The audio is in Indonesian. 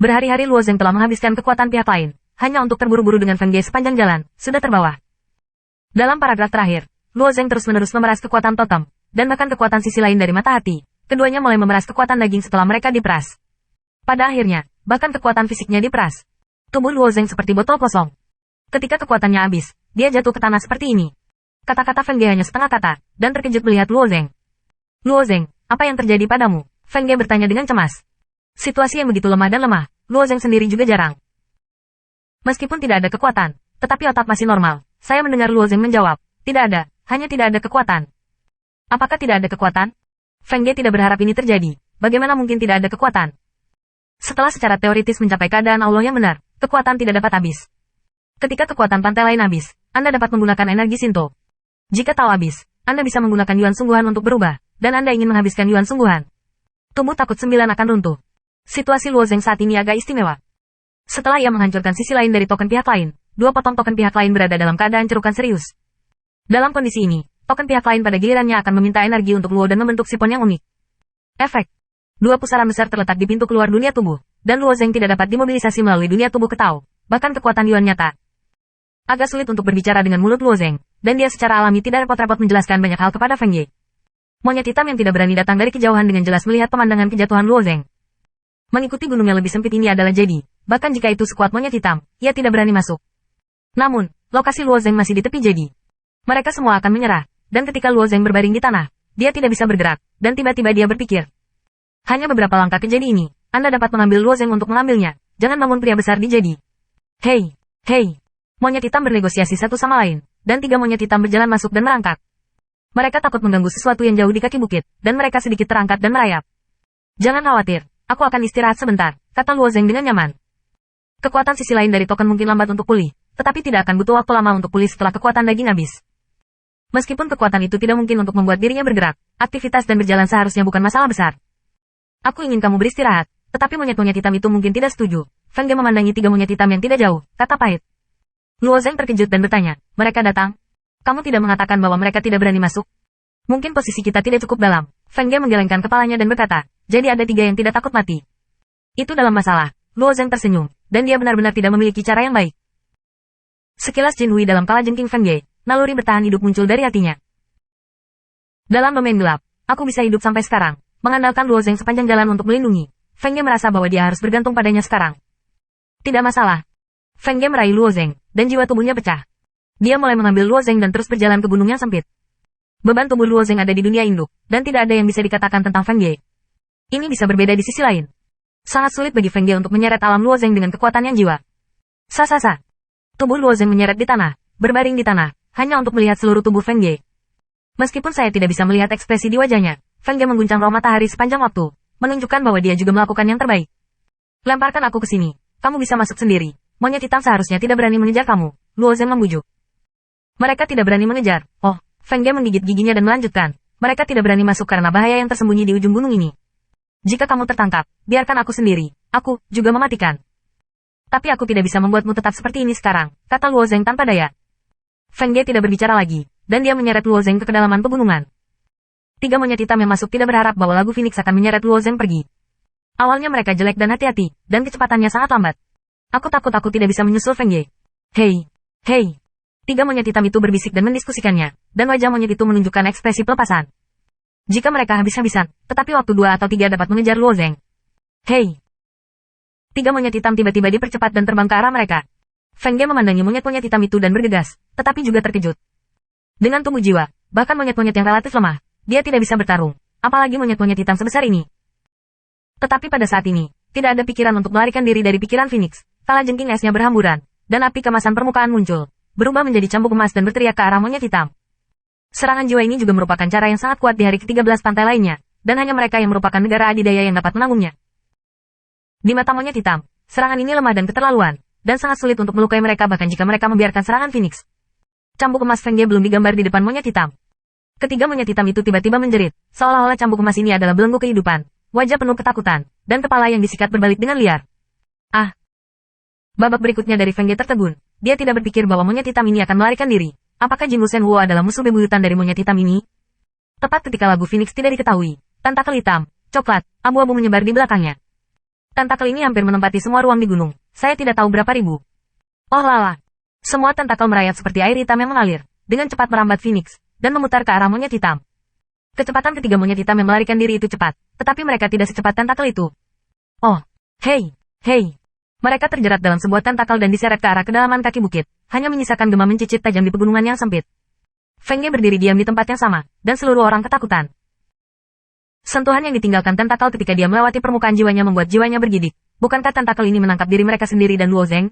Berhari-hari Luo Zeng telah menghabiskan kekuatan pihak lain, hanya untuk terburu-buru dengan Feng Ge sepanjang jalan, sudah terbawah. Dalam paragraf terakhir, Luo Zeng terus-menerus memeras kekuatan totem, dan bahkan kekuatan sisi lain dari mata hati. Keduanya mulai memeras kekuatan daging setelah mereka diperas. Pada akhirnya, bahkan kekuatan fisiknya diperas. Tubuh Luo Zeng seperti botol kosong. Ketika kekuatannya habis, dia jatuh ke tanah seperti ini. Kata-kata Feng Ge hanya setengah kata, dan terkejut melihat Luo Zeng. Luo Zeng, apa yang terjadi padamu? Feng Ge bertanya dengan cemas. Situasi yang begitu lemah dan lemah, Luo Zeng sendiri juga jarang. Meskipun tidak ada kekuatan, tetapi otak masih normal. Saya mendengar Luo Zeng menjawab, tidak ada, hanya tidak ada kekuatan. Apakah tidak ada kekuatan? Feng Ge tidak berharap ini terjadi. Bagaimana mungkin tidak ada kekuatan? Setelah secara teoritis mencapai keadaan Allah yang benar, kekuatan tidak dapat habis. Ketika kekuatan pantai lain habis, Anda dapat menggunakan energi Shinto. Jika tahu habis, Anda bisa menggunakan Yuan Sungguhan untuk berubah, dan Anda ingin menghabiskan Yuan Sungguhan. Tubuh takut 9 akan runtuh. Situasi Luo Zeng saat ini agak istimewa. Setelah ia menghancurkan sisi lain dari token pihak lain, 2 potong token pihak lain berada dalam keadaan cerukan serius. Dalam kondisi ini, token pihak lain pada gilirannya akan meminta energi untuk Luo dan membentuk sipon yang unik. Efek. 2 pusaran besar terletak di pintu keluar dunia tubuh, dan Luo Zeng tidak dapat dimobilisasi melalui dunia tubuh Ketao, bahkan kekuatan Yuan nyata. Agak sulit untuk berbicara dengan mulut Luo Zeng, dan dia secara alami tidak repot-repot menjelaskan banyak hal kepada Feng Ge. Monyet hitam yang tidak berani datang dari kejauhan dengan jelas melihat pemandangan kejatuhan Luo Zeng. Mengikuti gunung yang lebih sempit ini adalah jadi, bahkan jika itu sekuat monyet hitam, ia tidak berani masuk. Namun, lokasi Luo Zeng masih di tepi jadi. Mereka semua akan menyerah, dan ketika Luo Zeng berbaring di tanah, dia tidak bisa bergerak, dan tiba-tiba dia berpikir. Hanya beberapa langkah ke jadi ini, Anda dapat mengambil Luo Zeng untuk mengambilnya, jangan bangun pria besar di jadi. Hei, hei. Monyet hitam bernegosiasi satu sama lain, dan 3 monyet hitam berjalan masuk dan merangkak. Mereka takut mengganggu sesuatu yang jauh di kaki bukit, dan mereka sedikit terangkat dan merayap. Jangan khawatir. Aku akan istirahat sebentar, kata Luo Zeng dengan nyaman. Kekuatan sisi lain dari token mungkin lambat untuk pulih, tetapi tidak akan butuh waktu lama untuk pulih setelah kekuatan daging habis. Meskipun kekuatan itu tidak mungkin untuk membuat dirinya bergerak, aktivitas dan berjalan seharusnya bukan masalah besar. Aku ingin kamu beristirahat, tetapi monyet-monyet hitam itu mungkin tidak setuju. Feng Ge memandangi 3 monyet hitam yang tidak jauh, kata pahit. Luo Zeng terkejut dan bertanya, mereka datang? Kamu tidak mengatakan bahwa mereka tidak berani masuk? Mungkin posisi kita tidak cukup dalam. Feng Ge menggelengkan kepalanya dan berkata, jadi ada 3 yang tidak takut mati. Itu dalam masalah. Luo Zeng tersenyum, dan dia benar-benar tidak memiliki cara yang baik. Sekilas Jin Hui dalam kalajengking Feng Ge, naluri bertahan hidup muncul dari hatinya. Dalam domain gelap, aku bisa hidup sampai sekarang, mengandalkan Luo Zeng sepanjang jalan untuk melindungi. Feng Ge merasa bahwa dia harus bergantung padanya sekarang. Tidak masalah. Feng Ge meraih Luo Zeng, dan jiwa tubuhnya pecah. Dia mulai mengambil Luo Zeng dan terus berjalan ke gunung yang sempit. Beban tubuh Luo Zeng ada di dunia induk, dan tidak ada yang bisa dikatakan tentang Feng Ge. Ini bisa berbeda di sisi lain. Sangat sulit bagi Feng Ge untuk menyeret alam Luo Zeng dengan kekuatan yang jiwa. Sa. Tubuh Luo Zeng menyeret di tanah, berbaring di tanah, hanya untuk melihat seluruh tubuh Feng Ge. Meskipun saya tidak bisa melihat ekspresi di wajahnya, Feng Ge mengguncang roh matahari sepanjang waktu, menunjukkan bahwa dia juga melakukan yang terbaik. Lemparkan aku ke sini, kamu bisa masuk sendiri. Monyet hitam seharusnya tidak berani mengejar kamu, Luo Zeng membujuk. Mereka tidak berani mengejar. Oh, Feng Ge menggigit giginya dan melanjutkan. Mereka tidak berani masuk karena bahaya yang tersembunyi di ujung gunung ini. Jika kamu tertangkap, biarkan aku sendiri. Aku juga mematikan. Tapi aku tidak bisa membuatmu tetap seperti ini sekarang, kata Luo Zeng tanpa daya. Feng Ge tidak berbicara lagi, dan dia menyeret Luo Zeng ke kedalaman pegunungan. 3 monyet hitam yang masuk tidak berharap bahwa lagu Phoenix akan menyeret Luo Zeng pergi. Awalnya mereka jelek dan hati-hati, dan kecepatannya sangat lambat. Aku takut aku tidak bisa menyusul Feng Ge. Hei. 3 monyet hitam itu berbisik dan mendiskusikannya, dan wajah monyet itu menunjukkan ekspresi pelepasan. Jika mereka habis-habisan, tetapi waktu 2 atau 3 dapat mengejar Luo Zeng. Hei. 3 monyet hitam tiba-tiba dipercepat dan terbang ke arah mereka. Feng Ge memandangi monyet-monyet hitam itu dan bergegas, tetapi juga terkejut. Dengan tumbuh jiwa, bahkan monyet-monyet yang relatif lemah, dia tidak bisa bertarung, apalagi monyet-monyet hitam sebesar ini. Tetapi pada saat ini, tidak ada pikiran untuk melarikan diri dari pikiran Phoenix. Kalajengking esnya berhamburan, dan api kemasan permukaan muncul, berubah menjadi cambuk emas dan berteriak ke arah monyet hitam. Serangan jiwa ini juga merupakan cara yang sangat kuat di hari ke-13 pantai lainnya, dan hanya mereka yang merupakan negara adidaya yang dapat menanggungnya. Di mata monyet hitam, serangan ini lemah dan keterlaluan, dan sangat sulit untuk melukai mereka bahkan jika mereka membiarkan serangan Phoenix. Cambuk emas Feng Ge belum digambar di depan monyet hitam. Ketiga monyet hitam itu tiba-tiba menjerit, seolah-olah cambuk emas ini adalah belenggu kehidupan, wajah penuh ketakutan, dan kepala yang disikat berbalik dengan liar. Ah! Babak berikutnya dari Feng Ge tertegun. Dia tidak berpikir bahwa monyet hitam ini akan melarikan diri. Apakah Jin Wusen Wu adalah musuh bebuyutan dari monyet hitam ini? Tepat ketika lagu Phoenix tidak diketahui, tentakel hitam, coklat, abu-abu menyebar di belakangnya. Tentakel ini hampir menempati semua ruang di gunung. Saya tidak tahu berapa ribu. Oh lala. Semua tentakel merayap seperti air hitam yang mengalir, dengan cepat merambat Phoenix, dan memutar ke arah monyet hitam. Kecepatan ketiga monyet hitam yang melarikan diri itu cepat, tetapi mereka tidak secepat tentakel itu. Oh, hei, hei. Mereka terjerat dalam sebuah tentakel dan diseret ke arah kedalaman kaki bukit, hanya menyisakan gema mencicit tajam di pegunungan yang sempit. Feng Ye berdiri diam di tempat yang sama, dan seluruh orang ketakutan. Sentuhan yang ditinggalkan tentakel ketika dia melewati permukaan jiwanya membuat jiwanya bergidik. Bukankah tentakel ini menangkap diri mereka sendiri dan Luo Zeng?